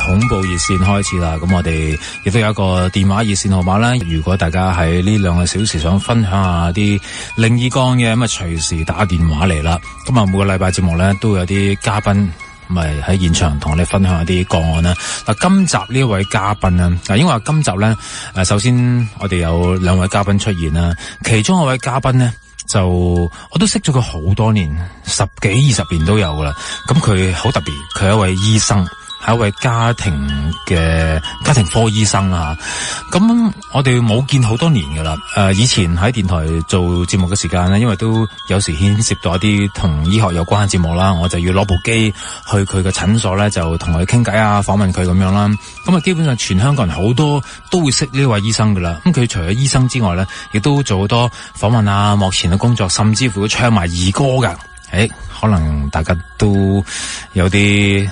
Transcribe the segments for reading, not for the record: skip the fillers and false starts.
恐怖熱線開始啦，咁我哋亦都有一個電話熱線號碼啦。如果大家喺呢2個小時想分享下啲靈異個案嘅，咁啊隨時打電話嚟啦。咁啊每個禮拜節目咧都有啲嘉賓咪喺現場同我哋分享一啲個案啦。嗱，今集呢一位嘉賓啊，嗱，因為今集咧首先我哋有2位嘉賓出現啦，其中一位嘉賓咧就我都識咗佢好多年，10幾20年都有噶啦。咁佢好特別，佢係一位醫生，係一位家庭科醫生啊。咁我哋冇見好多年噶啦。以前喺電台做節目嘅時間咧，因為都有時牽涉到一啲同醫學有關嘅節目啦，我就要攞部機去佢嘅診所咧，就同佢傾偈啊，訪問佢咁樣啦。咁啊，基本上全香港人好多都會識呢位醫生噶啦。咁佢除咗醫生之外咧，亦都做好多訪問啊、幕前嘅工作，甚至乎唱埋兒歌噶。可能大家都有啲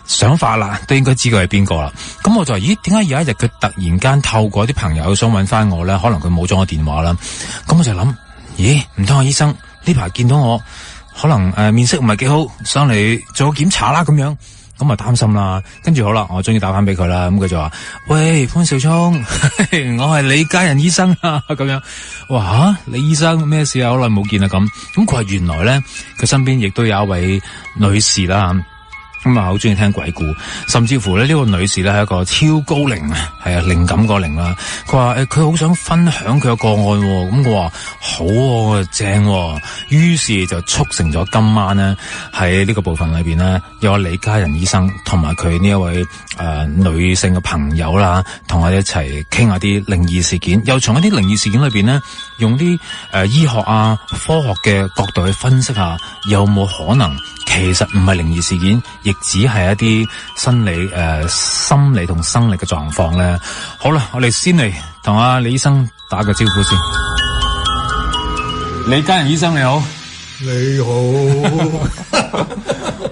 想法啦，都應該知佢係邊個啦。咁我就話，咦，點解有一日佢突然間透過啲朋友想搵翻我咧？可能佢冇咗我電話啦。咁我就諗，咦，唔通阿醫生呢排見到我，可能面色唔係幾好，上嚟做個檢查啦咁樣。咁啊擔心啦，跟住好啦，我終於打翻俾佢啦。咁佢就話：喂，潘紹聰，我係李家仁醫生啊。咁樣，哇，李醫生咩事啊？好耐冇見啦咁。咁佢話原來咧，佢身邊亦都有一位女士啦。咁啊，好中意聽鬼故，甚至乎咧呢個女士咧係一個超高靈啊，係啊，靈感個靈啦。佢話佢好想分享佢嘅個案，咁我話好正，於是就促成咗今晚咧喺呢個部分裏邊咧，有阿李家仁醫生同埋佢呢一位女性嘅朋友啦，同我哋一齊傾下啲靈異事件，又從一啲靈異事件裏邊咧，用啲醫學啊、科學嘅角度去分析下，有冇可能其實唔係靈異事件，亦只係一啲心理同生理嘅狀況咧。好啦，我哋先嚟同阿李醫生打個招呼先。李家仁醫生你好。你好。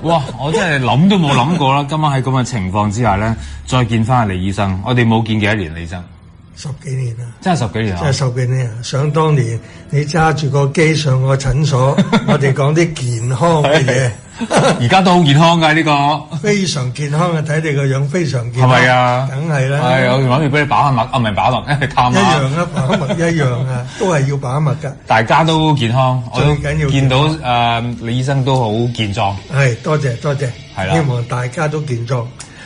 哇！我真係諗都冇諗過啦，今晚喺咁嘅情況之下咧，再見翻阿李醫生，我哋冇見幾多年，李醫生。10幾年啦，真係10幾年啊！真係10幾年啊！想當年你揸住個機上個診所，我哋講啲健康嘅嘢。而家都好健康㗎呢個，非常健康嘅，睇你個樣非常健康。係咪啊？梗係啦。係我諗住俾你把下脈，唔係把脈，探下。一樣啊，把脈一樣啊，都係要把脈㗎。大家都健康，最緊要見到李醫生都好健壯。係，多謝多謝。係啦，希望大家都健壯。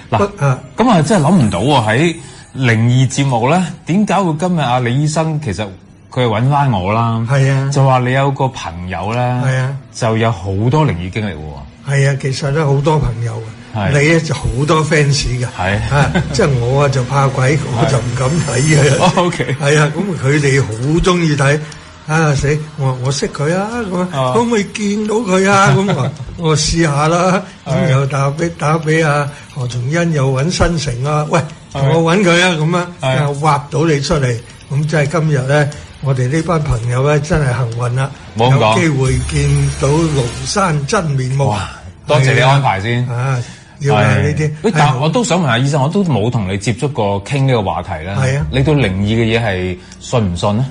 嗱，咁啊真係諗唔到喎喺靈異節目咧，點解會今日阿李醫生其實佢係揾翻我啦？係啊，就話你有個朋友咧，係啊，就有好多靈異經歷喎。係啊，其實咧好多朋友嘅，你咧就好多 fans 嘅。係啊，即係我啊就怕鬼，我就唔敢睇嘅。OK，係啊，咁佢哋好中意睇。啊死！我識佢啊，咁可唔可以見到佢啊？咁我試下啦。咁又打俾阿何松恩，又揾新城啊。喂，同我揾佢啊！咁啊，挖到你出嚟。咁即係今日咧，我哋呢班朋友咧真係幸運啦，有機會見到廬山真面目。哇！多謝你安排先。啊，要啊呢啲。但係我都想問下醫生，我都冇同你接觸過傾呢個話題啦。係啊，你對靈異嘅嘢係信唔信咧？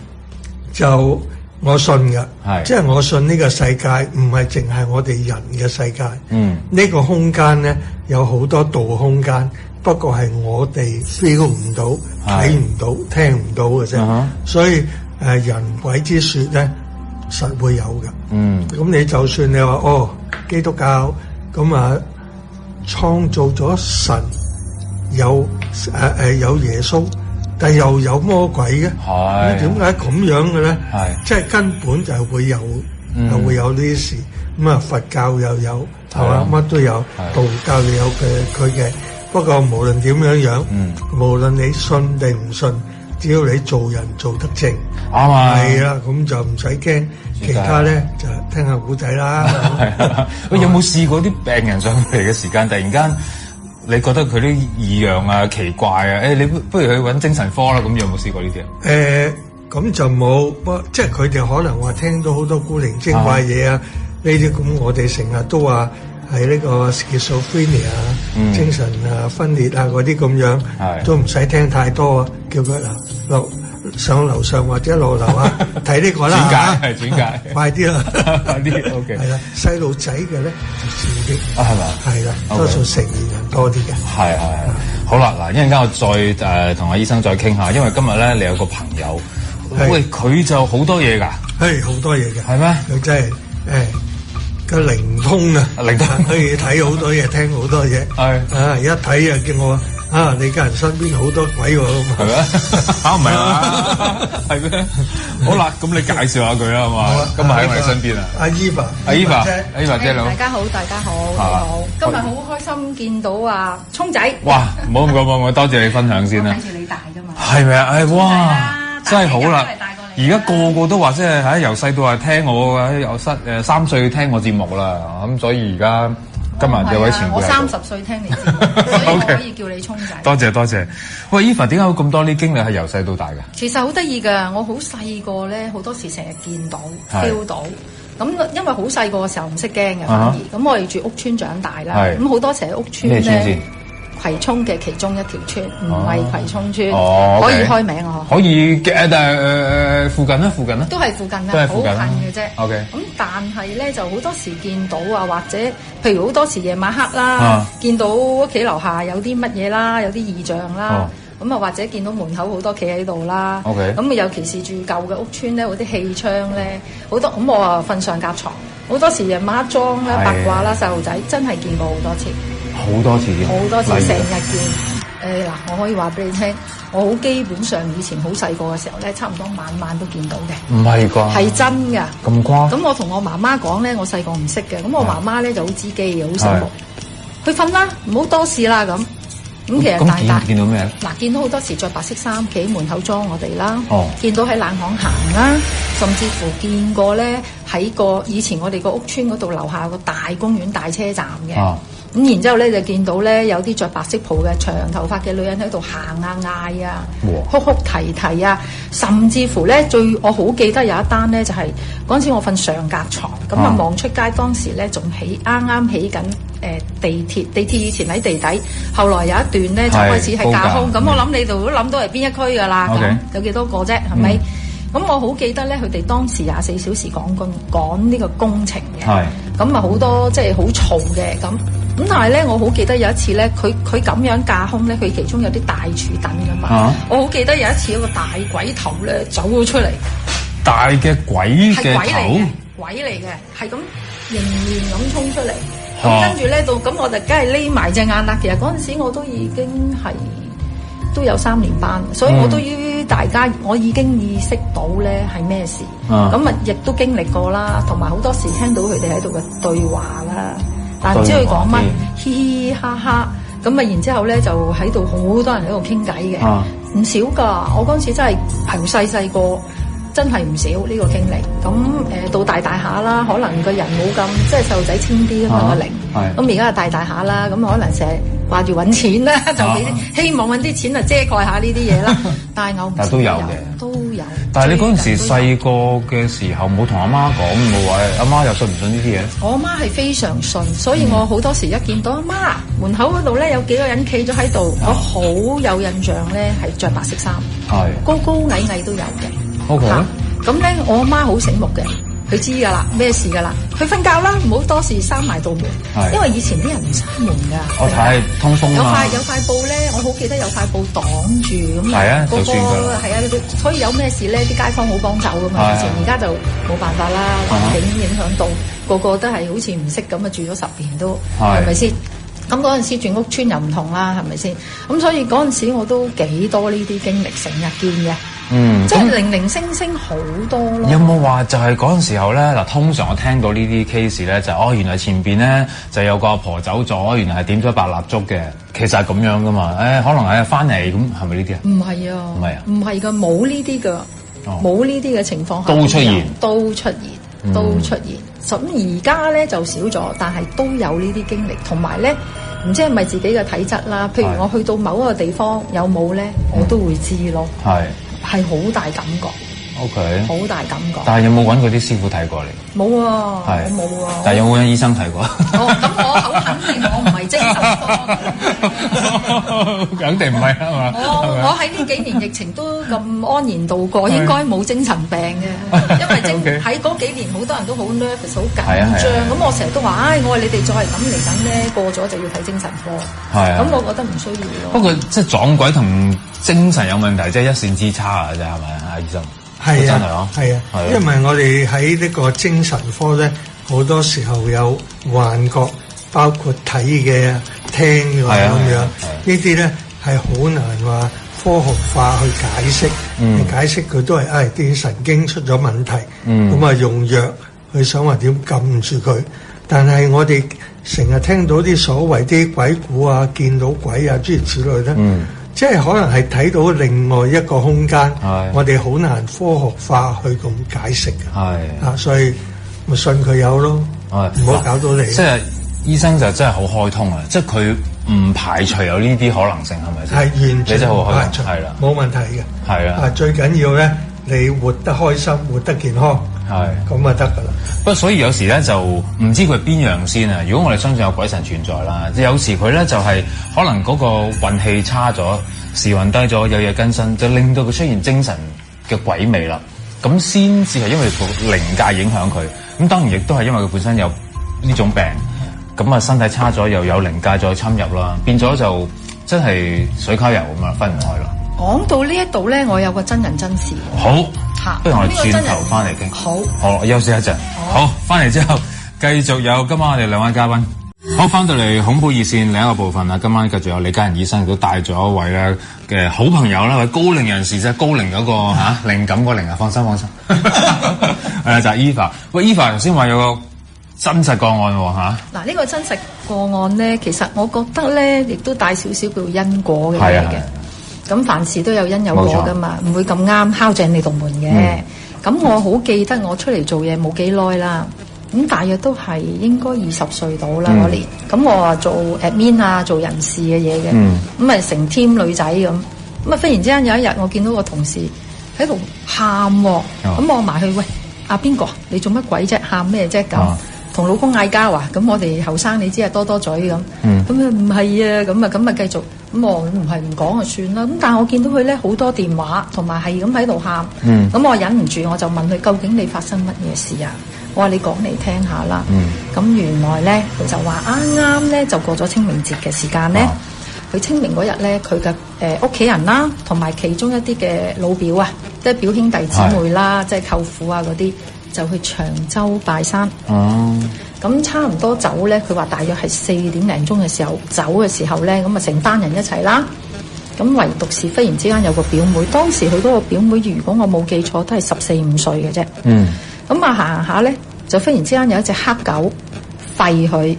就我信㗎，即係我信呢個世界唔係淨係我哋人嘅世界。呢個空間咧有好多度空間，不過係我哋 feel 唔到、睇唔到、聽唔到嘅啫。所以人鬼之說咧，實會有㗎。咁你就算你話基督教咁啊，創造咗神有耶穌。但又有魔鬼嘅，咁點解咁樣嘅咧？即係根本就係會有，會有呢啲事。咁啊，佛教又有，係嘛，乜都有，道教又有佢嘅。不過無論點樣，無論你信定唔信，只要你做人做得正，係啦，咁就唔使驚。其他咧就聽下古仔啦。有冇試過啲病人上嚟嘅時間，突然間？你覺得佢啲異樣啊、奇怪啊？你不如去揾精神科啦。咁有冇試過呢啲啊？咁就冇，即係佢哋可能話聽到好多古靈精怪嘢啊。呢啲咁我哋成日都話係呢個 schizophrenia 精神分裂啊嗰啲咁樣，都唔使聽太多啊。叫佢上樓上或者落樓啊睇呢個啦轉介快啲啦，快啲 OK 係啦，細路仔嘅咧就少啲係咪？係啦，多數成年人多啲嘅。係好啦，嗱，一陣間我再同阿醫生再傾下，因為今日咧你有個朋友，喂，佢就好多嘢㗎，係好多嘢嘅，係咩？佢真係個靈通啊，靈通可以睇好多嘢，聽好多嘢，一睇啊叫我。你家人身邊好多鬼喎，係咩？唔係嘛？係咩？好啦，咁你介紹下佢啦，係嘛？今日喺我哋身邊啊，阿 Eva 姐，大家好，你好，今日好開心見到阿聰仔。哇！唔好咁講，我多謝你分享先啦。睇住你大㗎嘛？係咪啊？哇！真係好啦！而家個個都話即係由細到大聽我由3歲聽我節目啦，咁所以而家。今日有位前輩，我30歲聽你節目，所以我可以叫你聰仔。多謝。喂 ，Eva 點解有咁多啲經歷係由細到大嘅？其實好得意㗎，我好細個咧，好多時成日見到、feel 到。咁因為好細個嘅時候唔識驚嘅，反而咁我哋住屋邨長大啦。咁好多時喺屋邨咧。葵涌嘅其中一條村，唔係葵涌村，可以開名啊！可以嘅，但係附近咧，都係附近啦，好近嘅啫。OK。咁但係咧就好多時見到啊，或者譬如好多時夜晚黑啦，見到屋企樓下有啲乜嘢啦，有啲異象啦，咁啊或者見到門口好多企喺度啦。OK。咁啊尤其是住舊嘅屋邨咧，嗰啲氣窗咧好多，咁我啊瞓上格床，好多時夜晚黑裝啦、八卦啦，細路仔真係見過好多次。好多次成日見。嗱，我可以話俾你聽，我好基本上以前好細個嘅時候咧，差唔多晚晚都見到嘅。唔係啩？係真㗎。咁誇？咁我同我媽媽講咧，我細個唔識嘅，咁我媽媽咧就好知機嘅，好醒目。去瞓啦，唔好多事啦咁。咁其實大見到咩咧？嗱，見到好多時着白色衫企喺門口裝我哋啦。見到喺冷巷行啦，甚至乎見過咧喺以前我哋個屋邨嗰度樓下有個大公園大車站嘅。咁然之後咧就見到咧有啲着白色袍嘅長頭髮嘅女人喺度行啊嗌啊，哭哭啼啼啊，甚至乎咧我好記得有一單咧就係嗰陣時我瞓上格床，咁啊望出街，當時咧仲啱啱起緊地鐵以前喺地底，後來有一段咧就開始係架空，咁我諗你哋都諗到係邊一區㗎啦，咁有幾多個啫，係咪？咁我好記得咧，佢哋當時24小時趕呢個工程嘅，咁啊好多即係好嘈嘅咁。咁但係咧，我好記得有一次咧，佢咁樣架空咧，佢其中有啲大柱凳噶嘛。我好記得有一次有個大鬼頭咧走咗出嚟。大嘅鬼嘅頭？鬼嚟嘅，係咁迎面咁衝出嚟。咁跟住咧咁我就梗係匿埋隻眼啦。其實嗰陣時我都已經都有3年班，所以我對於大家我已經意識到咧係咩事。咁啊亦都經歷過啦，同埋好多時聽到佢哋喺度嘅對話啦。但唔知佢講乜，嘻嘻哈哈咁啊！然之後咧就喺度好多人喺度傾偈嘅，唔少㗎。我嗰陣時真係好細個，真係唔少呢個經歷。咁到大下啦，可能個人冇咁即係細路仔清啲咁樣嘅靈。咁而家係大下啦，咁可能成日掛住揾錢啦，就希望揾啲錢啊遮蓋下呢啲嘢啦。但係我唔都有嘅，都有。但係你嗰陣時細個嘅時候冇同阿媽講，冇話阿媽又信唔信呢啲嘢？我阿媽係非常信，所以我好多時一見到阿媽門口嗰度咧有幾個人企咗喺度，我好有印象咧係着白色衫，高高矮矮都有嘅。OK。咁咧我阿媽好醒目嘅。佢知㗎啦，咩事㗎啦？佢瞓覺啦，唔好多時閂埋道門，因為以前啲人唔閂門㗎。我睇通風啊！有塊布咧，我好記得有塊布擋住咁。係啊，就算㗎。係啊，所以有咩事咧，啲街坊好幫手㗎嘛。以前而家就冇辦法啦，環境影響到個個都係好似唔識咁啊，住咗10年都係咪先？咁嗰陣時住屋邨又唔同啦，係咪先？咁所以嗰陣時我都幾多呢啲經歷，成日見嘅。即係零零星星好多咯。有冇話就係嗰陣時候咧？嗱，通常我聽到呢啲 case 咧，就原來前邊咧就有個阿婆走咗，原來係點咗白蠟燭嘅，其實係咁樣噶嘛。可能係翻嚟咁，係咪呢啲啊？唔係啊，唔係啊，唔係噶，冇呢啲噶，冇呢啲嘅情況下都出現。咁而家咧就少咗，但係都有呢啲經歷，同埋咧唔知係咪自己嘅體質啦。譬如我去到某一個地方有冇咧，我都會知咯。係好大感覺， OK，好大感覺。但係有冇揾嗰啲師傅睇過你？冇喎，我冇喎。但係有冇揾醫生睇過？咁我好肯定我唔係精神科。肯定唔係啊嘛。我喺呢幾年疫情都咁安然度過，應該冇精神病嘅，因為喺嗰幾年好多人都好 nervous 好緊張。咁我成日都話，我話你哋再係咁嚟緊咧，過咗就要睇精神科。咁我覺得唔需要咯。不過即係撞鬼同精神有問題，即係一線之差啊！啫係咪啊，醫生？係啊，係啊，因為我哋喺呢個精神科咧，好多時候有幻覺，包括睇嘅、聽嘅咁樣，呢啲咧係好難話科學化去解釋。解釋佢都係啲神經出咗問題，咁啊用藥去想話點撳住佢。但係我哋成日聽到啲所謂啲鬼故啊、見到鬼啊諸如此類咧。即係可能係睇到另外一個空間，我哋好難科學化去咁解釋嘅。所以咪信佢有咯，唔好搞到你。即係醫生就真係好開通啊！即係佢唔排除有呢啲可能性，係咪先？係完全唔排除，係啦，冇問題嘅。係啦，最緊要咧，你活得開心，活得健康，咁啊得㗎啦。不過所以有時咧就唔知佢係邊樣先啊！如果我哋相信有鬼神存在啦，即係有時佢咧就係可能嗰個運氣差咗，時運低咗，有嘢更新，就令到佢出現精神嘅鬼魅啦。咁先至係因為個靈界影響佢。咁當然亦都係因為佢本身有呢種病，咁啊身體差咗，又有靈界再侵入啦，變咗就真係水溝油咁啊，分唔開啦。講到呢一度咧，我有個真人真事。好，不如我哋轉頭翻嚟傾。好，我休息一陣。好，翻嚟之後繼續有今晚我哋兩位嘉賓。好，翻到嚟恐怖熱線另一個部分啦。今晚繼續有李家仁醫生，亦都帶咗一位咧嘅好朋友啦，位高齡人士，即係高齡嗰個靈感個靈啊，放心。就係 Eva。喂 Eva 頭先話有個真實個案喎嚇。嗱，呢個真實個案咧，其實我覺得咧，亦都帶少少叫因果嘅嘢嘅。咁凡事都有因有果噶嘛，唔會咁啱敲正你道門嘅。咁我好記得我出嚟做嘢冇幾耐啦，咁大約都係應該20歲到啦嗰年。咁我話做 admin 啊，做人事嘅嘢嘅，咁咪成 team 女仔咁。咁啊忽然之間有一日我見到個同事喺度喊，咁我埋去，喂，阿邊個？你做乜鬼啫？喊咩啫？咁同老公嗌交啊？咁我哋後生你知啊，多多嘴咁。咁啊唔係啊，咁啊繼續。咁我唔係唔講就算啦。咁但係我見到佢咧好多電話，同埋係咁喺度喊。咁我忍唔住，我就問佢：究竟你發生乜嘢事啊？我話你講嚟聽下啦。咁原來咧佢就話啱啱咧就過咗清明節嘅時間咧，佢清明嗰日咧佢嘅屋企人啦，同埋其中一啲嘅老表啊，即係表兄弟姊妹啦，即係舅父啊嗰啲，就去長洲拜山。咁差唔多走咧，佢話大約係4點零鐘嘅時候走嘅時候咧，咁啊成班人一齊啦。咁唯獨是忽然之間有個表妹，當時佢嗰個表妹如果我冇記錯都係14、15歲嘅啫。咁啊行下咧，就忽然之間有一隻黑狗吠佢，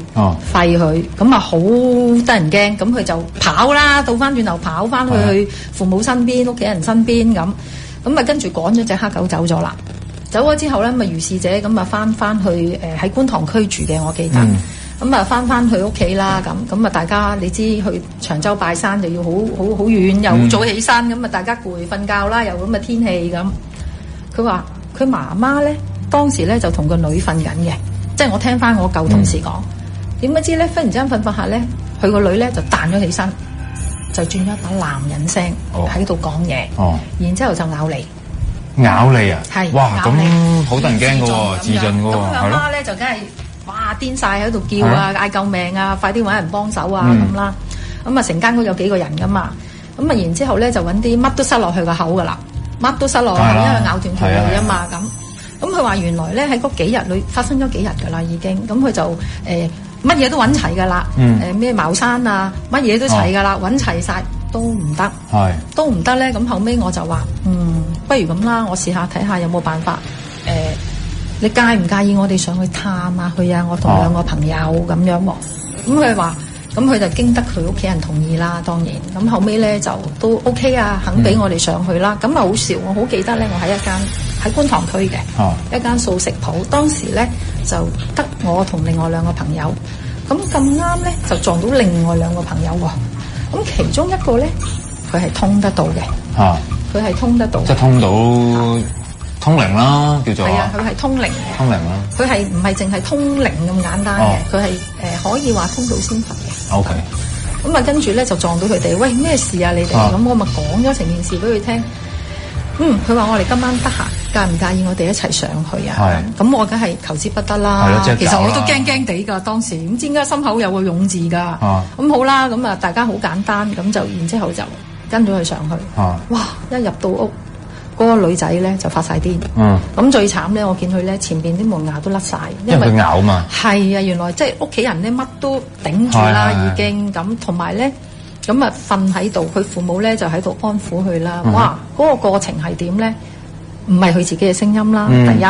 咁啊好得人驚。咁佢就跑啦，倒翻轉頭跑翻去父母身邊、屋企人身邊咁。咁啊跟住趕咗隻黑狗走咗啦。走咗之後咧，咪如是者咁啊翻去喺觀塘區住嘅，我記得。咁啊翻去屋企啦，咁啊大家你知去長洲拜山就要好遠，又好早起身，咁啊大家攰瞓覺啦，又咁嘅天氣咁。佢話佢媽媽咧當時咧就同個女瞓緊嘅，即係我聽翻我舊同事講。點不知咧忽然之間瞓下咧，佢個女咧就彈咗起身，就轉咗一把男人聲喺度講嘢，然之後就咬你。咬你啊！係，哇！咁好得人驚嘅喎，自盡嘅喎，咁佢阿媽咧就梗係哇癲晒喺度叫啊，嗌救命啊，快啲揾人幫手啊咁啦。咁啊成間屋有幾個人噶嘛，咁啊然之後咧就揾啲乜都塞落去個口噶啦，乜都塞落去，因為咬斷條脷啊嘛咁。咁佢話原來咧喺嗰幾日裏發生咗幾日噶啦已經，咁佢就乜嘢都揾齊噶啦，咩茅山啊乜嘢都齊噶啦，揾齊晒都唔得，都唔得咧。咁後尾我就話不如咁啦，我試下睇下有冇辦法。你介唔介意我哋上去探下佢啊？我同2個朋友咁樣喎。咁佢話，咁佢就經得佢屋企人同意啦，當然。咁後尾咧就都 OK 啊，肯俾我哋上去啦。咁啊好笑，我好記得咧，我喺一間喺觀塘區嘅一間素食鋪，當時咧就得我同另外2個朋友。咁咁啱咧就撞到另外2個朋友喎。咁其中一個咧佢係通得到嘅。佢係通得到，即係通到通靈啦，叫做係啊，佢係通靈嘅。通靈啦，佢係唔係淨係通靈咁簡單嘅？佢係可以話通到仙佛嘅。OK。咁啊，跟住咧就撞到佢哋，喂，咩事啊你哋？咁我咪講咗成件事俾佢聽。佢話我哋今晚得閒，介唔介意我哋一齊上去啊？咁我梗係求之不得啦。其實我都驚驚地㗎當時，唔知點解心口有個勇字㗎。咁好啦，咁啊大家好簡單，咁就然之後就跟咗佢上去。哇！一入到屋，嗰個女仔咧就發晒癲。咁最慘咧，我見佢咧前邊啲門牙都甩晒，因為佢咬嘛。係啊，原來即係屋企人咧乜都頂住啦，已經咁，同埋咧。咁啊，瞓喺度，佢父母咧就喺度安撫佢啦。哇，嗰個過程係點咧？唔係佢自己嘅聲音啦。第一，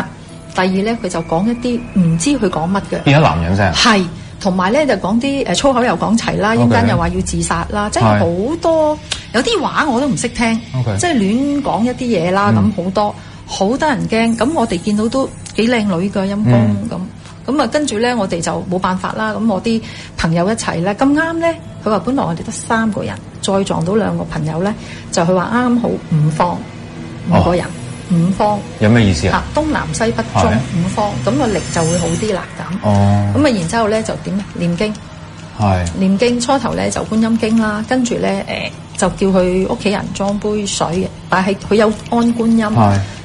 第二咧，佢就講一啲唔知佢講乜嘅。變咗男人聲。係，同埋咧就講啲粗口又講齊啦，一陣間又話要自殺啦，即係好多有啲話我都唔識聽，即係亂講一啲嘢啦。咁好多，好得人驚。咁我哋見到都幾靚女嘅陰公咁。咁啊，跟住咧，我哋就冇辦法啦。咁我啲朋友一齊咧，咁啱咧，佢話本來我哋得3個人，再撞到2個朋友咧，就佢話啱好5方，5個人，5方。有咩意思啊？東南西北中5方，咁個力就會好啲啦。咁咁啊，然之後咧就點咧？念經。念經初頭咧就觀音經啦，跟住咧就叫佢屋企人裝杯水，擺喺佢有安觀音。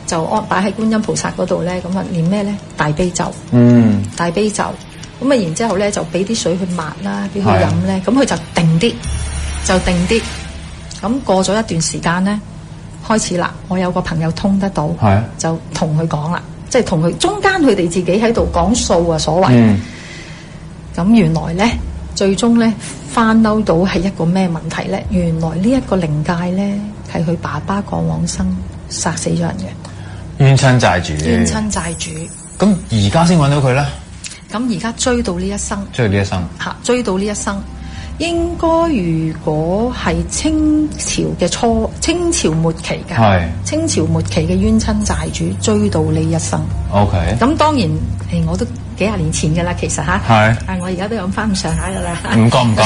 就擺喺觀音菩薩嗰度咧，咁啊念咩咧？大悲咒，大悲咒，咁啊然之後咧就俾啲水去抹啦，俾佢飲咧，咁佢就定啲，咁過咗一段時間咧，開始啦，我有個朋友通得到，就同佢講啦，即係同佢中間佢哋自己喺度講數啊，所謂，咁原來咧最終咧翻嬲到係一個咩問題咧？原來呢一個靈界咧係佢爸爸過往生殺死咗人嘅。冤親債主，咁而家先揾到佢咧？咁而家追到呢一生，追到呢一生，應該如果係清朝末期嘅，清朝末期嘅冤親債主追到呢一生。OK。咁當然，我都幾廿年前嘅啦，其實嚇。但我而家都有翻咁上下嘅啦。唔覺。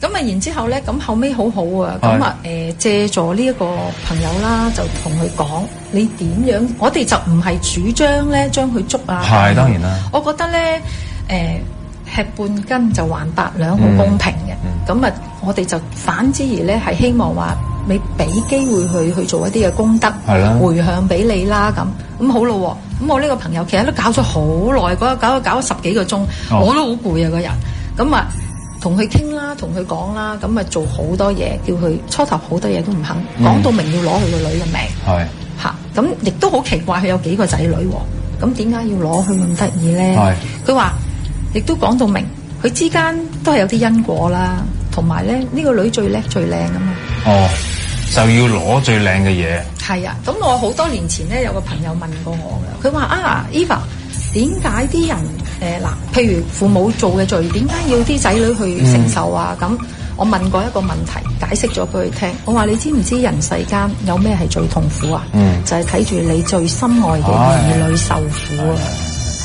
咁啊，然之後咧，咁後尾好好啊，咁啊，借助呢一個朋友啦，就同佢講，你點樣？我哋就唔係主張咧將佢捉啊。當然啦。我覺得咧，吃半斤就還8兩，好公平嘅。咁啊，我哋就反之而咧，係希望話你俾機會去做一啲嘅功德，回向俾你啦。咁好咯。咁我呢個朋友其實都搞咗好耐，搞咗10幾個鐘，我都好攰啊個人。咁啊。同佢傾啦，同佢講啦，咁咪做好多嘢，叫佢初頭好多嘢都唔肯，講到明要攞佢個女嘅命，咁亦都好奇怪，佢有幾個仔女喎，咁點解要攞佢咁得意咧？佢話亦都講到明，佢之間都係有啲因果啦，同埋咧呢個女最叻最靚啊嘛，就要攞最靚嘅嘢。係啊，咁我好多年前咧有個朋友問過我嘅，佢話Eva。點解啲人譬如父母做嘅罪，點解要啲仔女去承受啊？咁我問過一個問題，解釋咗俾佢聽。我話你知唔知人世間有咩係最痛苦啊？就係睇住你最心愛嘅兒女受苦啊！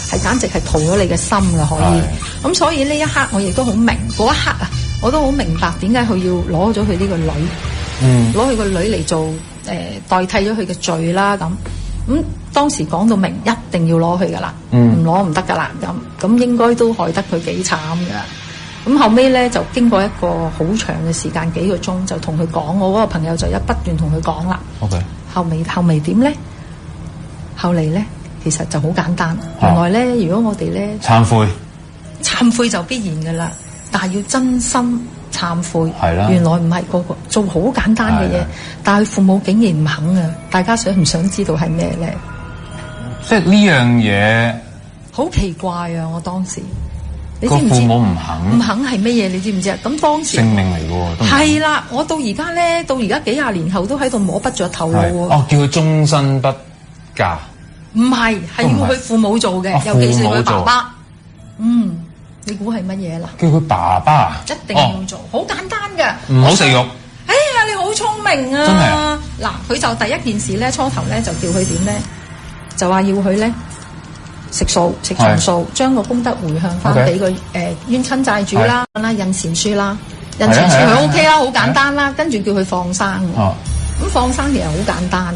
係簡直係屠咗你嘅心㗎，可以。咁所以呢一刻我亦都好明，嗰一刻啊，我都好明白點解佢要攞咗佢呢個女，攞佢個女嚟做代替咗佢嘅罪啦咁。當時講到明，一定要攞佢噶啦，唔攞唔得噶啦，咁應該都害得佢幾慘噶。咁後尾咧就經過一個好長嘅時間，幾個鐘就同佢講，我嗰個朋友就不斷同佢講啦。OK。後尾點咧？後嚟咧，其實就好簡單。原來咧，如果我哋咧懺悔就必然噶啦，但係要真心懺悔。係啦。原來唔係個個做好簡單嘅嘢，但係父母竟然唔肯啊！大家想唔想知道係咩咧？即係呢樣嘢好奇怪啊！我當時你知唔知？個父母唔肯係乜嘢？你知唔知啊？咁當時性命嚟嘅喎，係啦！我到而家幾廿年後都喺度摸不着頭腦喎。叫佢終身不嫁？唔係，係要佢父母做嘅，尤其是佢爸爸。你估係乜嘢啦？叫佢爸爸一定要做，好簡單嘅，唔好食肉。哎呀，你好聰明啊！真係嗱，佢就第一件事咧，初頭咧就叫佢點咧？就話要佢咧食長素，將個功德回向翻俾個冤親債主啦，印善書啦，印善書佢 OK 啦，好簡單啦。跟住叫佢放生，咁放生其實好簡單，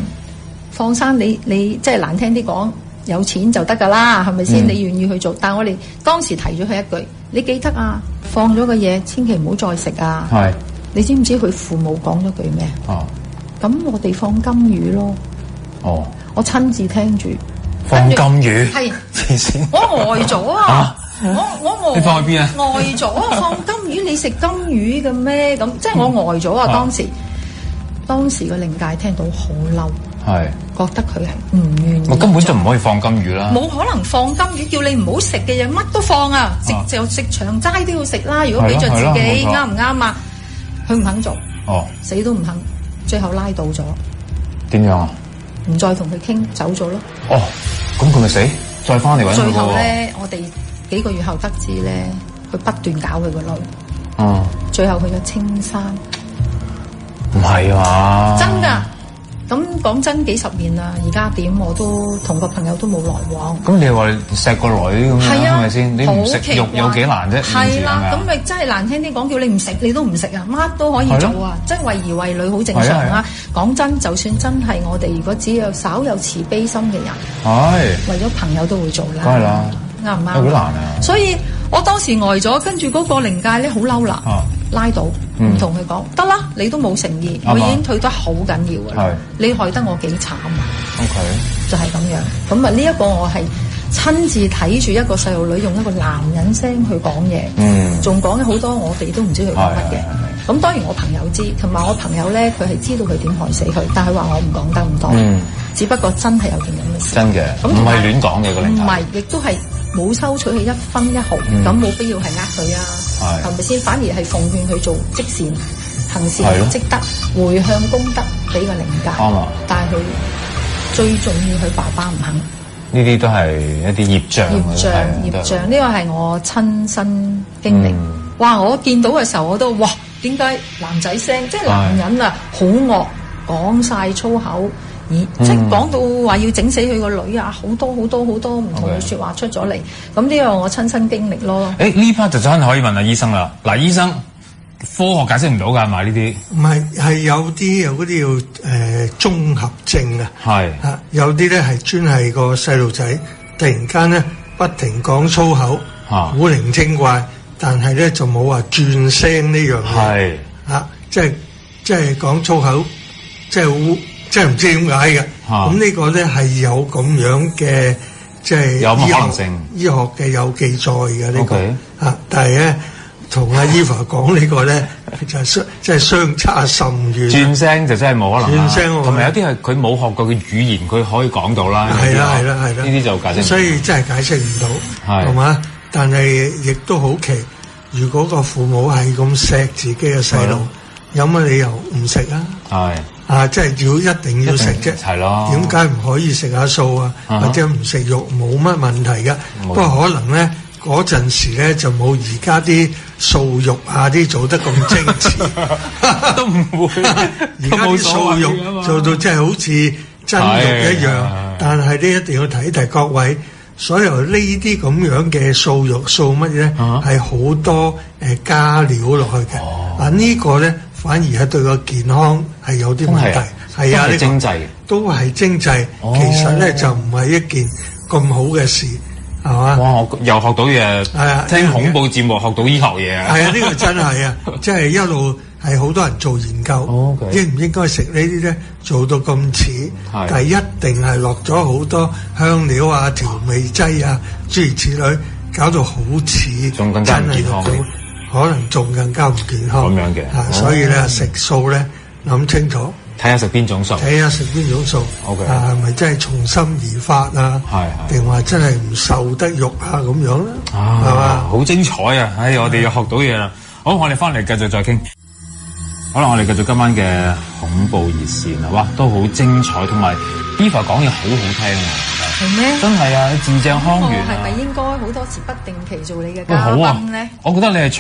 放生你即係難聽啲講，有錢就得㗎啦，係咪先？你願意去做，但係我哋當時提咗佢一句，你記得啊，放咗個嘢千祈唔好再食啊。係。你知唔知佢父母講咗句咩？哦。咁我哋放金魚咯。哦。我親自聽住。放金魚。係。黐線。我呆咗啊！我你放去邊啊？呆咗啊！放金魚，你食金魚嘅咩？咁即係我呆咗啊！當時個靈界聽到好嬲，係覺得佢係唔願意。我根本就唔可以放金魚啦。冇可能放金魚，叫你唔好食嘅嘢乜都放啊！就食長齋都要食啦。如果俾着自己啱唔啱啊？佢唔肯做，死都唔肯，最後拉倒咗。點樣啊？唔再同佢傾，走咗咯。哦，咁佢咪死？再翻嚟揾佢。最後咧，我哋幾個月後得知咧，佢不斷搞佢個女。最後去咗青山。唔係啊！真㗎，咁講真幾十年啦，而家點我都同個朋友都冇來往。咁你話錫個女咁樣係咪先？你唔食肉有幾難啫？係啦，咁咪真係難聽啲講，叫你唔食你都唔食啊，乜都可以做啊，即係為兒為女好正常啊。講真，就算真係我哋如果只有稍有慈悲心嘅人，為咗朋友都會做啦。梗係啦，啱唔啱？好難啊！所以我當時呆咗，跟住嗰個靈界咧好嬲啦。拉到唔同佢講得啦，你都冇誠意，我已經退得好緊要㗎啦。你害得我幾慘啊 ！OK， 就係咁樣。咁啊，呢一個我係親自睇住一個細路女用一個男人聲去講嘢，仲講咗好多我哋都唔知佢講乜嘅。咁當然我朋友知，同埋我朋友咧，佢係知道佢點害死佢，但係話我唔講得咁多。只不過真係有件咁嘅事。真嘅，唔係亂講嘅個靈體。唔係，亦都係冇收取佢一分一毫，咁冇必要係佢啊。係咪先？反而係奉勸佢做積善、行善積德、回向功德俾個靈界。但係佢最重要，佢爸爸唔肯。呢啲都係一啲業障。業障呢個係我親身經歷。哇！我見到嘅時候我都哇，點解男仔聲即係男人啊，好惡，講晒粗口，即係講到話要整死佢個女啊，好多唔同嘅説話出咗嚟。咁呢個我親身經歷咯。呢 part 就真係可以問下醫生啦。嗱，醫生科學解釋唔到㗎，係咪呢啲？唔係，係有嗰啲叫綜合症啊。係啊，有啲咧係專係個細路仔突然間咧不停講粗口，古靈精怪，但係咧就冇話轉聲呢樣嘢。係啊，即係講粗口，即係唔知點解嘅。咁呢個咧係有咁樣嘅，即係有可能性。醫學嘅有記載嘅呢個啊，但係咧同阿 Eva 講呢個咧就即係相差甚遠。轉聲就真係冇可能。轉聲同埋有啲係佢冇學過嘅語言，佢可以講到啦。係啦。呢啲就解釋唔到。所以真係解釋唔到，係嘛？但係亦都好奇，如果個父母係咁錫自己嘅細路，有乜理由唔食啊？係。即係一定要食啫，係咯？點解唔可以食下素啊？或者唔食肉冇乜問題㗎？不過可能咧嗰陣時咧就冇而家啲素肉啲做得咁精緻，都唔會。而家啲素肉做到真係好似真肉一樣，但係咧一定要提各位，所有呢啲咁樣嘅素肉素乜嘢咧係好多加料落去嘅。呢個咧。反而係對個健康係有啲問題，係啊，呢個都係精製，其實咧就唔係一件咁好嘅事，係嘛？哇！我又學到嘢，係啊，聽恐怖節目學到醫學嘢啊！係啊，呢個真係啊，即係一路係好多人做研究，應唔應該食呢啲咧？做到咁似，但係一定係落咗好多香料啊、調味劑啊，諸如此類，搞到好似仲更加唔健康。可能仲更加唔健康咁樣嘅，所以咧食素咧諗清楚，睇下食邊種素，係咪真係從心而發啊？定話真係唔受得肉啊咁樣咧？係嘛？好精彩啊！我哋又學到嘢啦。好，我哋翻嚟繼續再傾。好啦，我哋繼續今晚嘅恐怖熱線啊！哇，都好精彩，同埋 Eva 講嘢好好聽啊！係咩？真係啊！字正腔圓。係咪應該好多時不定期做你嘅嘉賓咧？我覺得你係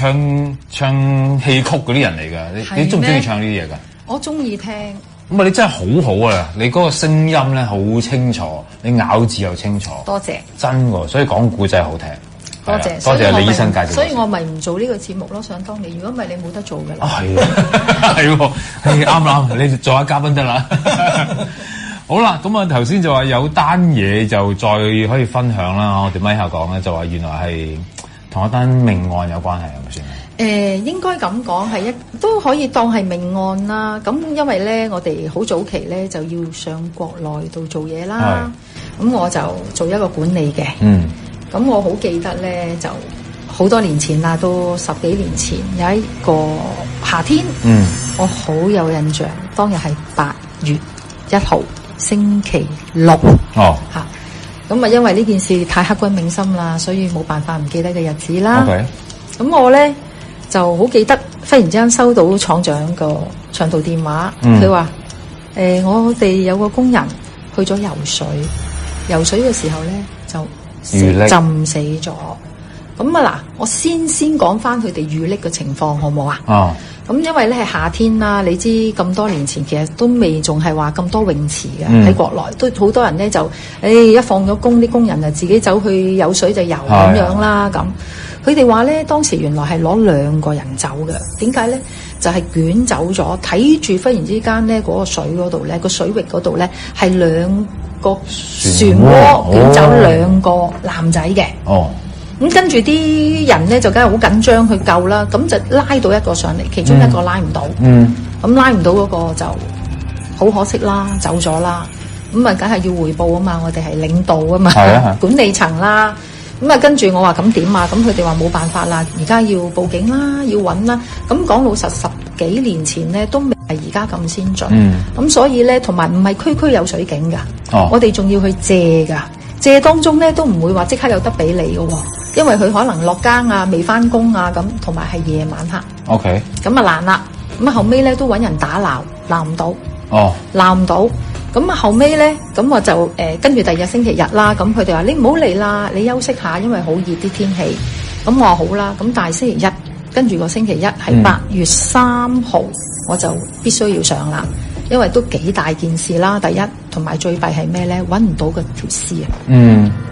唱戲曲嗰啲人嚟㗎，你中唔中意唱呢啲嘢㗎？我中意聽。咁啊，你真係好好啊！你嗰個聲音咧好清楚，你咬字又清楚。多謝。真喎，所以講古仔好聽。多謝，多謝李醫生介紹。所以我咪唔做呢個節目咯，想當年。如果唔係你冇得做㗎啦。係喎，係啱，你做下嘉賓得啦。好啦，咁啊頭先就話有單嘢就再可以分享啦。我哋咪下講咧，就話原來係同一單命案有關係，係咪先？應該咁講係都可以當係命案啦。咁因為咧，我哋好早期咧就要上國內度做嘢啦。咁我就做一個管理嘅。咁我好記得咧，就好多年前啦，都10幾年前有一個夏天，我好有印象，當日係8月1號。星期六咁因為呢件事太刻骨銘心啦，所以冇辦法唔記得嘅日子啦。咁我咧就好記得，忽然之間收到廠長個長途電話，佢話我哋有個工人去咗游水嘅時候咧就浸死咗。咁嗱，我先講翻佢哋遇溺嘅情況好唔好啊？咁因為咧係夏天啦，你知咁多年前其實都未仲係話咁多泳池嘅喺國內，都好多人咧就一放咗工，啲工人就自己走去有水就游咁樣啦。咁佢哋話咧當時原來係攞2個人走嘅，點解咧？就係捲走咗，睇住忽然之間咧嗰個水嗰度咧，個水域嗰度咧係2個漩渦捲走2個男仔嘅。咁跟住啲人咧就梗係好緊張去救啦，咁就拉到一個上嚟，其中一個拉唔到，咁拉唔到嗰個就好可惜啦，走咗啦。咁啊，梗係要匯報啊嘛，我哋係領導啊嘛，管理層啦。咁啊，跟住我話咁點啊？咁佢哋話冇辦法啦，而家要報警啦，要揾啦。咁講老實，10幾年前咧都未係而家咁先進。咁所以咧，同埋唔係區區有水警㗎，我哋仲要去借㗎。借當中咧都唔會話即刻有得俾你嘅，因為佢可能落更啊、未翻工啊咁，同埋係夜晚黑。咁啊難啦。咁啊後尾咧都揾人打鬧唔到。鬧唔到。咁啊後尾咧，咁我就跟住第二日星期日啦。咁佢哋話你唔好嚟啦，你休息下，因為好熱啲天氣。咁我話好啦。咁但係星期一跟住個星期一係8月3號，我就必須要上啦。因為都幾大件事啦，第一同埋最弊係咩咧？揾唔到個條屍啊！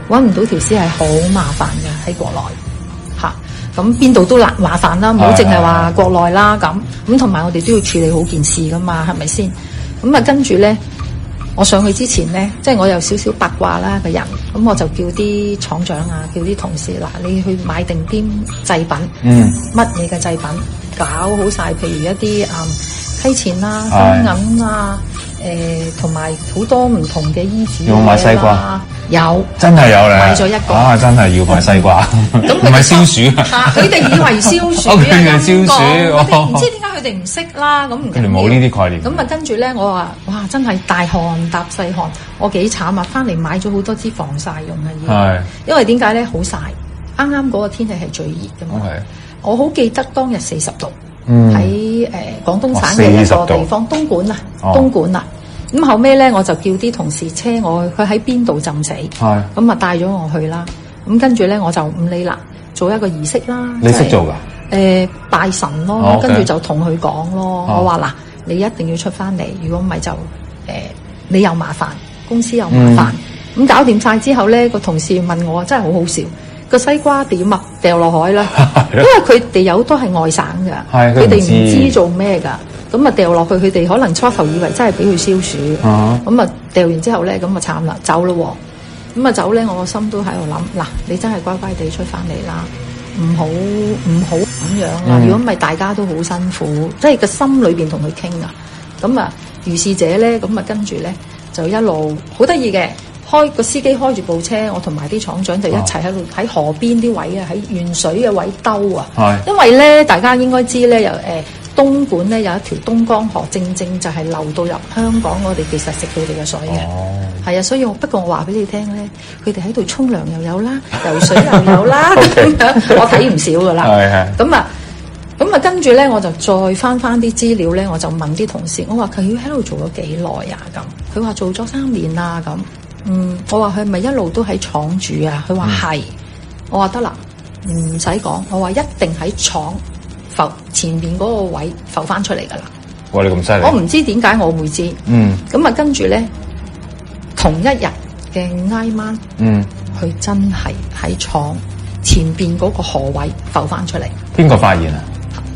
揾唔到條屍係好麻煩嘅喺國內嚇，咁邊度都難麻煩啦，唔好淨係話國內啦咁同埋我哋都要處理好件事噶嘛，係咪先？咁啊跟住咧，我上去之前咧，即係我有少少八卦啦個人，咁我就叫啲廠長啊，叫啲同事嗱，你去買定啲製品，乜嘢嘅製品搞好晒，譬如一啲溪錢啦、金銀啊，同埋好多唔同嘅衣紙。有冇買西瓜？有，真係有咧。買咗1個。真係要買西瓜。咁唔係消暑啊？佢哋以為消暑啊，佢哋消暑。唔知點解佢哋唔識啦。咁佢哋冇呢啲概念。咁啊，跟住咧，我話哇，真係大汗搭細汗，我幾慘啊！翻嚟買咗好多支防曬用嘅嘢。因為點解咧？好曬，啱啱嗰個天氣係最熱㗎嘛。我好記得當日40度。喺廣東省嘅一個地方，東莞啊，咁後尾咧我就叫啲同事車我去，佢喺邊度浸死，咁啊帶咗我去啦。咁跟住咧我就唔理啦，做一個儀式啦。你識做㗎？拜神咯，跟住就同佢講咯。我話嗱，你一定要出翻嚟，如果唔係就你又麻煩，公司又麻煩。咁搞掂晒之後咧，個同事問我真係好好笑。個西瓜點啊？掉落海啦！因為佢哋有都係外省噶，佢哋唔知做咩噶，咁啊掉落去，佢哋可能初頭以為真係俾佢消暑，咁啊掉完之後咧，咁啊慘啦，走咯，咁啊走咧，我個心都喺度諗，嗱，你真係乖乖地出翻嚟啦，唔好咁樣啦，如果唔係大家都好辛苦，即係個心裏邊同佢傾啊，咁啊如是者咧，咁啊跟住咧就一路好得意嘅。個司機開住部車，我同埋啲廠長就一齊喺度喺河邊啲位啊，喺沿水嘅位兜啊。因為咧，大家應該知咧，由東莞咧有一條東江河，正就係流到入香港，我哋其實食佢哋嘅水嘅。係啊，所以不過我話俾你聽咧，佢哋喺度沖涼又有啦，游水又有啦，咁樣我睇唔少噶啦。咁啊，跟住咧，我就再翻啲資料咧，我就問啲同事，我話佢喺度做咗幾耐啊？咁佢話做咗3年啦咁。我話佢咪一路都喺廠住啊？佢話係，我話得啦，唔使講，我話一定喺廠浮前邊嗰個位浮翻出嚟噶啦。哇！你咁犀利！我唔知點解我會知。咁啊，跟住咧，同一日嘅挨晚，佢真係喺廠前邊嗰個河位浮翻出嚟。邊個發現啊？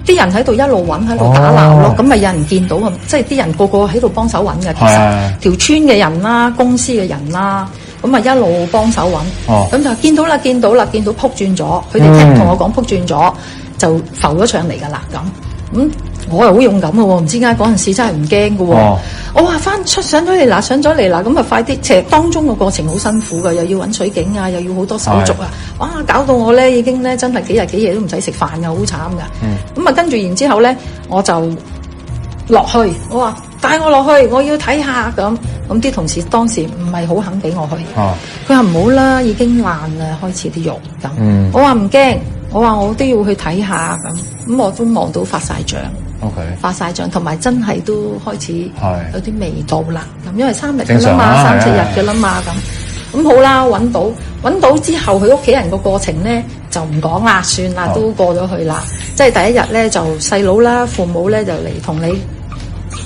啲人喺度一路揾喺度打鬧咯，咁咪有人見到啊，即係啲人個個喺度幫手揾嘅，其實條村嘅人啦、公司嘅人啦，咁啊一路幫手揾，咁就見到啦，見到撲轉咗，佢哋同我講撲轉咗，就浮咗上嚟㗎啦咁。我又好勇敢嘅喎，唔知點解嗰陣時真係唔驚嘅喎。我話上咗嚟啦，咁啊快啲！其實當中個過程好辛苦嘅，又要揾水警啊，又要好多手續啊。哇！搞到我咧已經咧真係幾日幾夜都唔使食飯嘅，好慘㗎。咁啊跟住然之後咧，我就落去，我話帶我落去，我要睇下咁。咁啲同事當時唔係好肯俾我去。佢話唔好啦，已經爛啦，開始啲肉咁。我話唔驚，我話我都要去睇下咁。咁我都望到發晒脹。發晒脹，同埋真係都開始有啲味道啦。咁因為3日㗎啦嘛，3、4日㗎啦嘛咁好啦，揾到之後，佢屋企人個過程咧就唔講啦，算啦，都過咗去啦。即係第一日咧就細佬啦、父母咧就嚟同你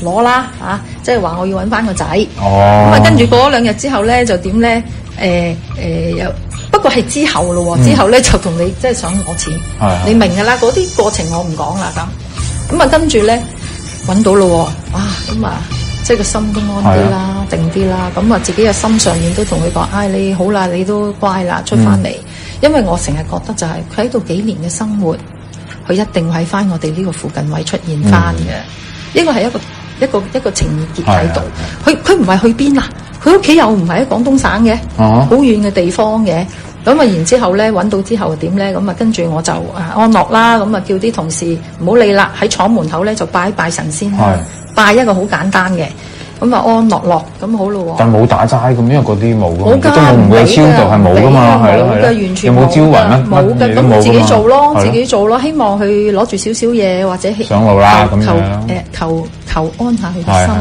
攞啦嚇，即係話我要揾翻個仔。咁啊跟住過咗2日之後咧就點咧？又不過係之後咯喎，之後咧就同你即係想攞錢，你明㗎啦。嗰啲過程我唔講啦咁。咁啊，跟住咧揾到咯喎，哇！咁啊，即係個心都安啲啦，定啲啦。咁啊，自己嘅心上面都同佢講，你好啦，你都乖啦，出翻嚟。因為我成日覺得就係佢喺度幾年嘅生活，佢一定喺翻我哋呢個附近位出現翻嘅。呢個係一個情意結喺度。佢唔係去邊啊？佢屋企又唔係喺廣東省嘅，好遠嘅地方嘅。咁啊，然之後咧揾到之後點咧？咁啊，跟住我就安樂啦。咁啊，叫啲同事唔好理啦，喺廠門口咧就拜神先，拜一個好簡單嘅。咁啊，安樂咁好咯喎。但冇打齋咁，因為嗰啲冇㗎，都唔會超度係冇㗎嘛，係咯，完全有冇招魂咩？冇嘅，咁自己做咯，自己做咯。希望佢攞住少少嘢或者上路啦咁樣，求安下佢嘅心。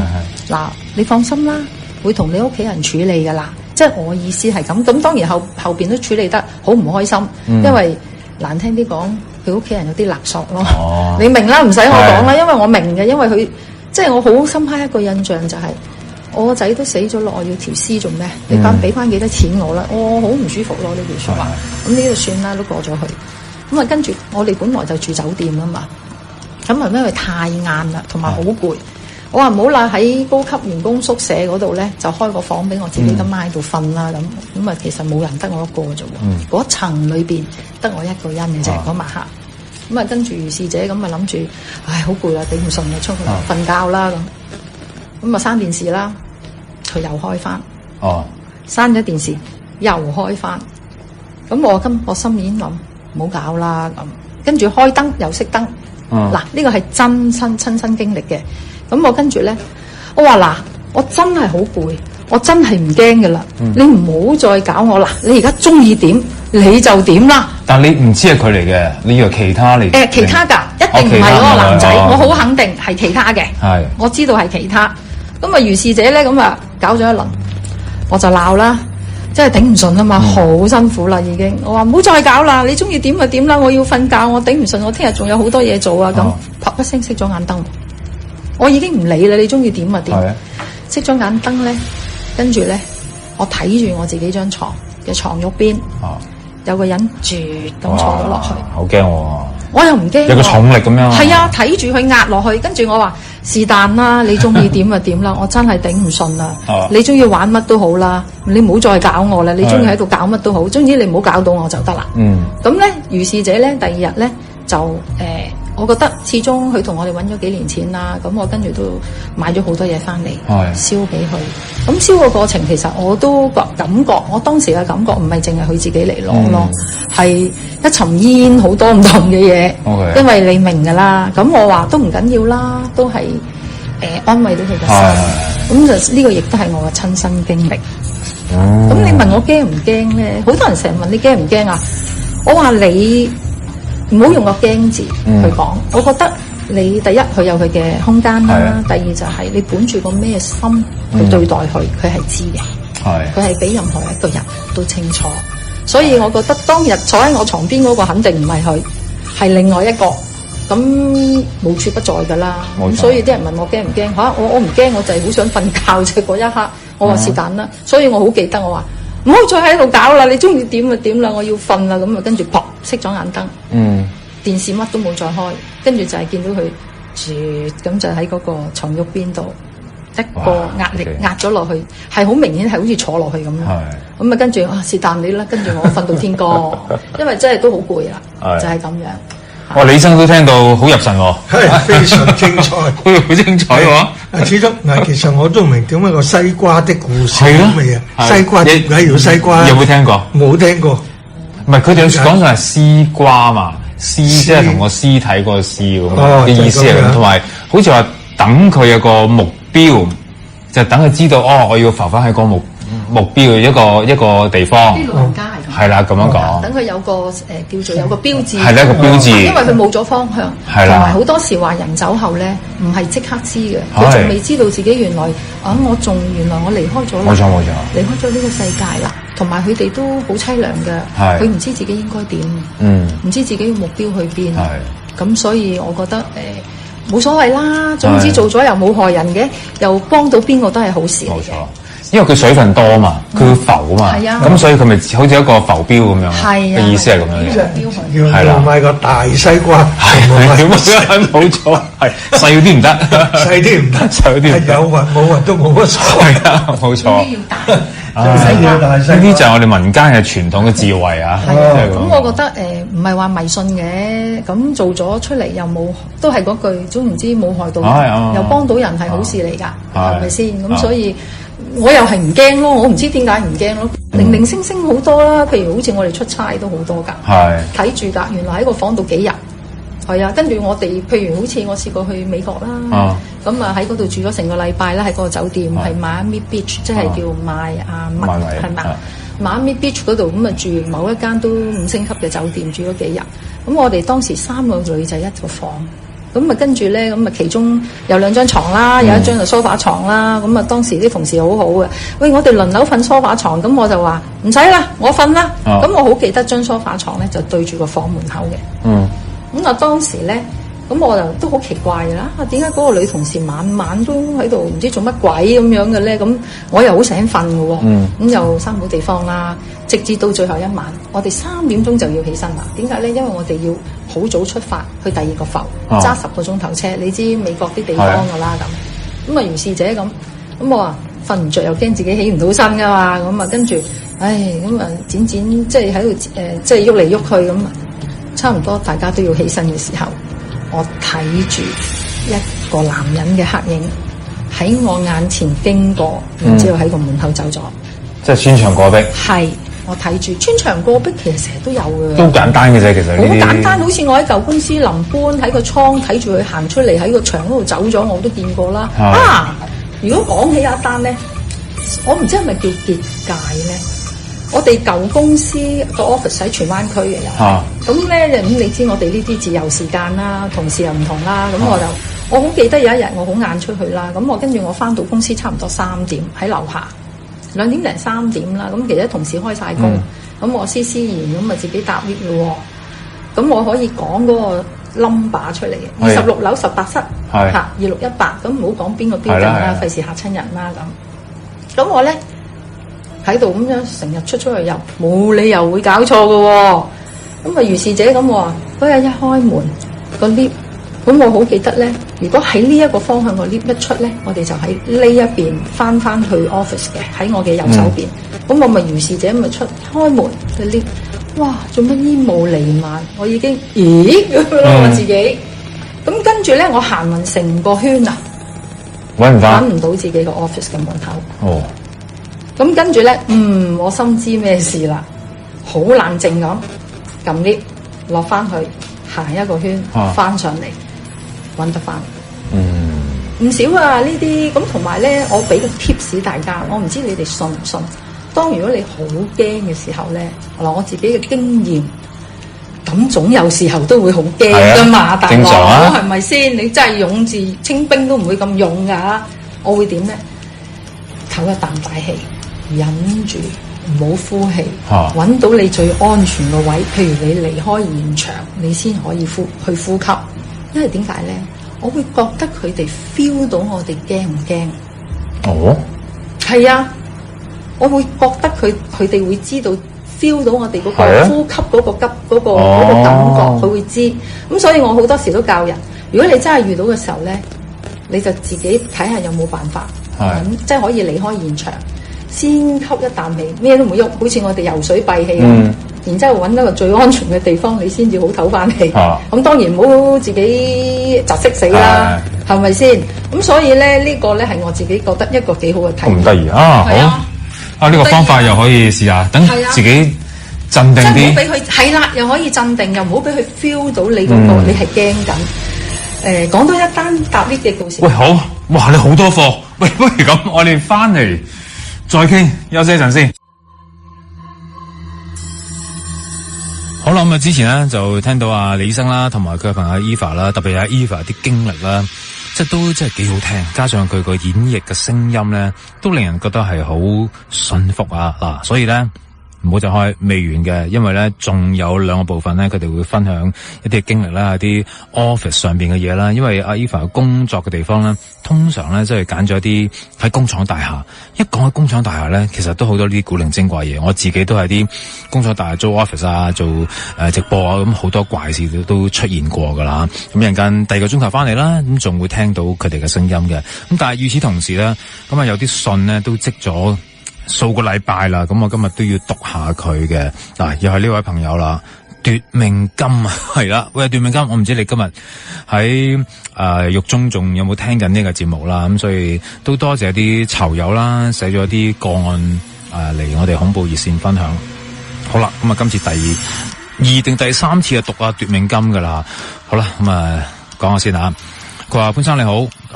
嗱，你放心啦，會同你屋企人處理㗎啦。即係我意思係咁當然後邊都處理得好唔開心，因為難聽啲講，佢屋企人有啲勒索咯。你明啦，唔使我講啦，因為我明嘅，因為佢即係我好深刻一個印象就係、我個仔都死咗咯，我要條屍做咩？你俾翻幾多錢我啦？我好唔舒服咯呢句説話。咁呢度算啦，都過咗去。咁啊跟住我哋本來就住酒店啊嘛，咁啊因為太晏啦，同埋好攰。我話唔好啦，喺高級員工宿舍嗰度咧，就開個房俾我自己今晚喺度瞓啦咁啊，其實冇人得我一個啫喎，嗰層裏邊得我一個人嘅啫，嗰晚黑。咁啊，跟住如是者咁啊諗住，唉，好攰啦，頂唔順啊，出去瞓覺啦咁啊閂電視啦，佢又開翻，閂咗電視又開翻，咁我心已經諗唔好搞啦咁，跟住開燈又熄燈，嗱呢個係親身經歷嘅。咁我跟住咧，我話嗱，我真係好攰，我真係唔驚㗎啦，你唔好再搞我啦，你而家中意點你就點啦。但你唔知係佢嚟嘅，你以為其他嚟？其他㗎，一定唔係嗰個男仔，我好肯定係其他嘅。係，我知道係其他。咁啊，如是者咧，咁啊搞咗一輪，我就鬧啦，真係頂唔順啊嘛，好辛苦啦已經。我話唔好再搞啦，你中意點就點啦，我要瞓覺，我頂唔順，我聽日仲有好多嘢做啊咁，啪一聲熄咗眼燈。我已經唔理啦，你中意點就點。熄咗眼燈咧，跟住咧，我睇住我自己張床嘅床褥邊，有個人住咁坐咗落去。好驚喎！我又唔驚。有個重力咁樣。係啊，睇住佢壓落去，跟住我話是但啦，你中意點就點啦，我真係頂唔順啦。你中意玩乜都好啦，你唔好再搞我啦，你中意喺度搞乜都好，總之你唔好搞到我就得啦。咁咧，如是者咧，第二日咧就我覺得始終佢同我哋揾咗幾年錢啦，咁我跟住都買咗好多嘢翻嚟燒俾佢。咁燒個過程其實我都感覺，我當時嘅感覺唔係淨係佢自己嚟攞咯，係一層煙好多唔同嘅嘢。因為你明㗎啦，咁我話都唔緊要啦，都係安慰到佢嘅心。咁就呢個亦都係我嘅親身經歷。咁你問我驚唔驚咧？好多人成日問你驚唔驚啊？我話你唔好用個驚字去講，我覺得你第一佢有佢嘅空間啦，第二就係你本住個咩心去對待佢，佢係知嘅，佢係比任何一個人都清楚。所以我覺得當日坐喺我床邊嗰個肯定唔係佢，係另外一個，咁無處不在噶啦。咁所以啲人問我驚唔驚嚇？我唔驚，我就係好想瞓覺啫。嗰一刻我話是但啦，所以我好記得我話唔好再喺度搞啦，你中意點就點啦，我要瞓啦。咁啊跟住撲熄咗眼燈。電視乜都冇再開，跟住就係見到佢住咁就喺嗰個床褥邊度，一個壓力壓咗落去，係好明顯係好似坐落去咁樣。咁啊跟住是但你啦，跟住我瞓到天光，因為真係都好攰啦，就係咁樣。哇！李生都聽到好入神喎，係非常精彩，好精彩喎。始終其實我都唔明點解個西瓜的故事咁嘅嘢，西瓜點解要西瓜？有冇聽過？冇聽過。唔係佢哋講上係絲瓜嘛，絲即係同個屍體嗰個絲咁嘅意思係咁，同埋好似話等佢有個目標，就等佢知道我要浮翻喺個目標嘅一個地方。啲老人家係啦，咁樣講。等佢有個叫做有個標誌。係一個標誌。因為佢冇咗方向。係啦。同埋好多時話人走後咧，唔係即刻知嘅，佢仲未知道自己原來原來我離開咗啦。冇錯。離開咗呢個世界啦。同埋佢哋都好凄涼嘅，佢唔知自己應該點，唔知自己嘅目標去邊。咁所以我覺得冇所謂啦，總之做咗又冇害人嘅，又幫到邊個都係好事嚟嘅。因為佢水分多嘛，佢會浮啊嘛，咁所以佢咪好似一個浮標咁樣嘅意思係咁樣嘅。係啦，買個大西瓜，冇錯，係細啲唔得，細啲唔得，細啲唔得，有運冇運都冇乜所謂。係啊，冇錯。要大。呢啲就係我哋民間嘅傳統嘅智慧啊。咁我覺得唔係話迷信嘅，咁做咗出嚟又冇，都係嗰句，總唔知冇害到人，又幫到人係好事嚟㗎，係咪先？咁所以我又係唔驚咯，我唔知點解唔驚咯。零零星星好多啦，譬如好似我哋出差都好多㗎，睇住㗎，原來喺個房度幾日。係啊，跟住我哋，譬如好似我試過去美國啦，咁喺嗰度住咗成個禮拜啦，喺嗰個酒店係 Miami Beach，即係叫係嘛 Miami Beach 嗰度，咁住某一間都5星級嘅酒店住咗幾日。咁我哋當時3個女仔一個房，咁跟住咧，咁其中有2張床啦，有一張就梳化床啦。咁當時啲同事好好嘅，喂，我哋輪流瞓梳化床，咁我就話唔使啦，我瞓啦。咁我好記得張梳化床咧就對住個房門口嘅。咁當時咧，咁我就都好奇怪㗎啦，點解嗰個女同事晚晚都喺度唔知做乜鬼咁樣嘅咧？咁我又好醒瞓嘅喎，咁又閂冇地方啦。直至到最後一晚，我哋3點鐘就要起身啦。點解咧？因為我哋要好早出發去第2個埠，揸10個鐘頭車。你知美國啲地方㗎啦咁。咁如是者咁我話瞓唔着又驚自己起唔到身㗎嘛。咁跟住，剪即係喺度即係喐嚟喐去咁。差唔多大家都要起身嘅時候，我睇住一個男人嘅黑影喺我眼前經過，然之後喺個門口走咗。即係穿牆過壁。係，我睇住穿牆過壁，其實成日都有嘅。都簡單嘅啫，其實。好簡單，好似我喺舊公司臨搬喺個倉睇住佢行出嚟喺個牆嗰度走咗，我都見過啦。如果講起一單咧，我唔知係咪叫結界咧？我哋舊公司個 office 喺荃灣區嘅又，咁咧咁你知我哋呢啲自由時間啦，同事又唔同啦，咁我好記得有一日我好晏出去啦，咁我跟住我翻到公司差唔多3點喺樓下，2點零3點啦，咁其實同事開晒工，咁我斯然咁咪自己搭 lift 咯，咁我可以講嗰個 number 出嚟嘅，26樓18室，2618，咁唔好講邊個標準啦，費事嚇親人啦咁我咧。喺度咁樣成日出去入，冇理由會搞錯嘅喎。咁如是者咁話，嗰日一開門個 lift，咁我好記得咧。如果喺呢一個方向個 lift 一出咧，我哋就喺呢一邊翻去 office 嘅，喺我嘅右手邊。咁我咪如是者咪出開門個 lift，哇！做乜煙霧瀰漫？我已經咦咁樣咯，我自己。咁跟住咧，我行勻成個圈啊，揾唔到自己個 office 嘅門口。咁跟住咧，我心知咩事啦，好冷靜咁撳 lift 落翻去，行一個圈，翻上嚟，揾得翻。唔少啊呢啲，咁同埋咧，我俾個 tips 大家，我唔知你哋信唔信。當如果你好驚嘅時候咧，嗱我自己嘅經驗，咁總有時候都會好驚噶嘛，大佬係咪先？你真係勇字清兵都唔會咁勇噶，我會點咧？唞一啖大氣。忍住唔好呼氣，揾到你最安全嘅位，譬如你離開現場，你先可以去呼吸。因為點解咧？我會覺得佢哋 feel 到我哋驚唔驚？係啊，我會覺得佢哋會知道 feel 到我哋嗰個呼吸嗰個急嗰個感覺，佢會知。咁所以我好多時都教人，如果你真係遇到嘅時候咧，你就自己睇下有冇辦法，即係可以離開現場，先吸一啖氣，咩都唔好喐，好似我哋游水閉氣咁。然之後揾一個最安全嘅地方，你先至好唞翻氣。咁當然唔好自己窒息死啦，係咪先？咁所以咧，呢個咧係我自己覺得一個幾好嘅體驗。咁得意啊！好呢個方法又可以試下，等自己鎮定啲。即係唔好俾佢係啦，又可以鎮定，又唔好俾佢 feel 到你嗰個你係驚緊。講多一單搭 lift 嘅故事。喂，好，哇！你好多貨。喂，不如咁，我哋翻嚟再傾，休息一陣先。好啦，咁啊，之前咧就聽到阿李醫生啦，同埋佢嘅朋友 Eva 啦，特別係 Eva 啲經歷啦，即係都真係幾好聽，加上佢個演繹嘅聲音咧，都令人覺得係好信服啊！嗱，所以咧唔好就開未完嘅，因為咧仲有兩個部分咧，佢哋會分享一啲經歷啦，一啲 office 上邊嘅嘢啦。因為阿 Eva 工作嘅地方咧，通常咧即係揀咗一啲喺工廠大廈。一講起工廠大廈咧，其實都好多呢啲古靈精怪嘢。我自己都係啲工廠大廈做 office 啊，做直播啊，咁好多怪事都出現過噶啦。咁陣間第二個鐘頭翻嚟啦，咁仲會聽到佢哋嘅聲音嘅。咁但係與此同時咧，咁啊有啲信咧都積咗數個禮拜啦，咁我今日都要讀下佢嘅。嗱，又係呢位朋友啦，奪命金啊，係啦，喂，奪命金，我唔知你今日喺獄中仲有冇聽緊呢個節目啦，咁所以都多謝啲囚友啦，寫咗啲個案嚟我哋恐怖熱線分享。好啦，咁啊今次第二定第三次讀啊奪命金噶啦。好啦，咁啊講下先吓。佢話潘生你好，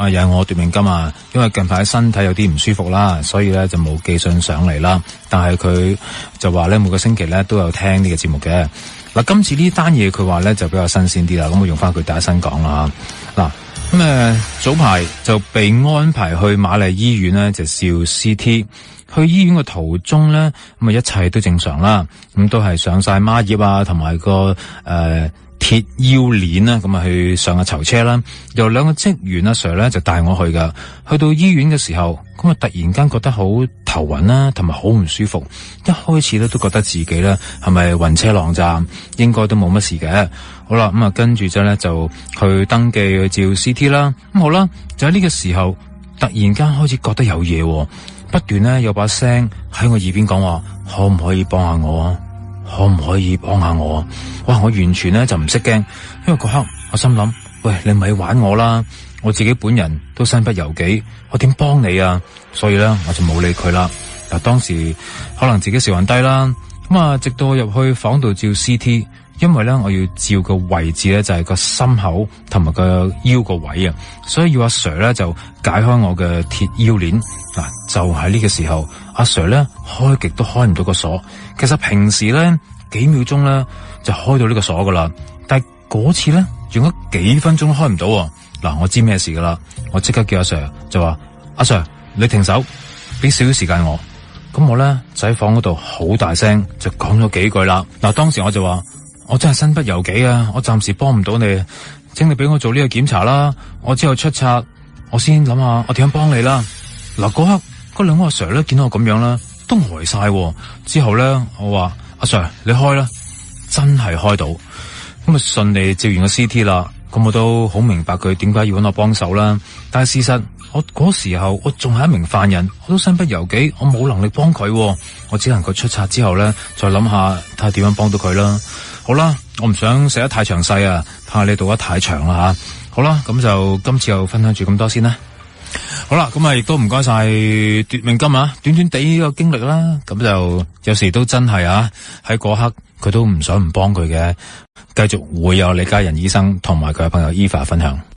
又係我奪命金啊，因為近排身體有啲唔舒服啦，所以咧就冇寄信上嚟啦。但係佢就話咧每個星期咧都有聽呢個節目嘅。嗱，今次呢單嘢佢話咧就比較新鮮啲啦，咁我用翻佢第一身講啦。嗱，咁早排就被安排去瑪麗醫院咧就照 CT， 去醫院嘅途中咧咁啊一切都正常啦，咁都係上晒孖葉啊，同埋個鐵腰鏈啦，咁啊去上個囚車啦。由兩個職員阿 Sir 咧就帶我去噶。去到醫院嘅時候，咁啊突然間覺得好頭暈啦，同埋好唔舒服。一開始咧都覺得自己咧係咪暈車浪站，應該都冇乜事嘅。好啦，咁啊跟住之後咧就去登記去照 CT 啦。咁好啦，就喺呢個時候突然間開始覺得有嘢，不斷咧有把聲喺我耳邊講話，可唔可以幫下我啊？可唔可以幫下我啊？哇！我完全咧就唔識驚，因為嗰刻我心諗，喂，你咪玩我啦！我自己本人都身不由己，我點幫你啊？所以咧我就冇理佢啦。嗱，當時可能自己時運低啦，咁啊直到我入去房度照 CT， 因為咧我要照個位置咧就係個心口同埋個腰個位啊，所以要阿 Sir 咧就解開我嘅鐵腰鏈。嗱，就喺呢個時候，阿 Sir 咧開極都開唔到個鎖。其實平時咧幾秒鐘咧就開到呢個鎖噶啦，但係嗰次咧用咗幾分鐘都開唔到。嗱，我知咩事噶啦，我即刻叫阿 Sir 就話：阿 Sir，你停手，俾少少時間我。咁我咧就喺房嗰度好大聲就講咗幾句啦。嗱，當時我就話：我真係身不由己啊，我暫時幫唔到你，請你俾我做呢個檢查啦。我之後出冊，我先諗下我點樣幫你啦。嗱，嗰刻嗰兩個阿 Sir 咧見到我咁樣啦，都呆晒。之後咧我話：阿 Sir 你開啦，真係開到，咁啊順利照完個 CT 啦。咁我都好明白佢點解要搵我幫手啦。但係事實我嗰時候我仲係一名犯人，我都身不由己，我冇能力幫佢，我只能夠出冊之後咧再諗下睇下點樣幫到佢啦。好啦，我唔想寫得太詳細啊，怕你讀得太長啦吓。好啦，咁就今次又分享住咁多先啦。好啦，咁啊亦都唔該晒奪命金啊，短短地呢個經歷啦，咁就有時都真係啊，喺嗰刻佢都唔想唔幫佢嘅，繼續會有李家仁醫生同埋佢嘅朋友 Eva 分享。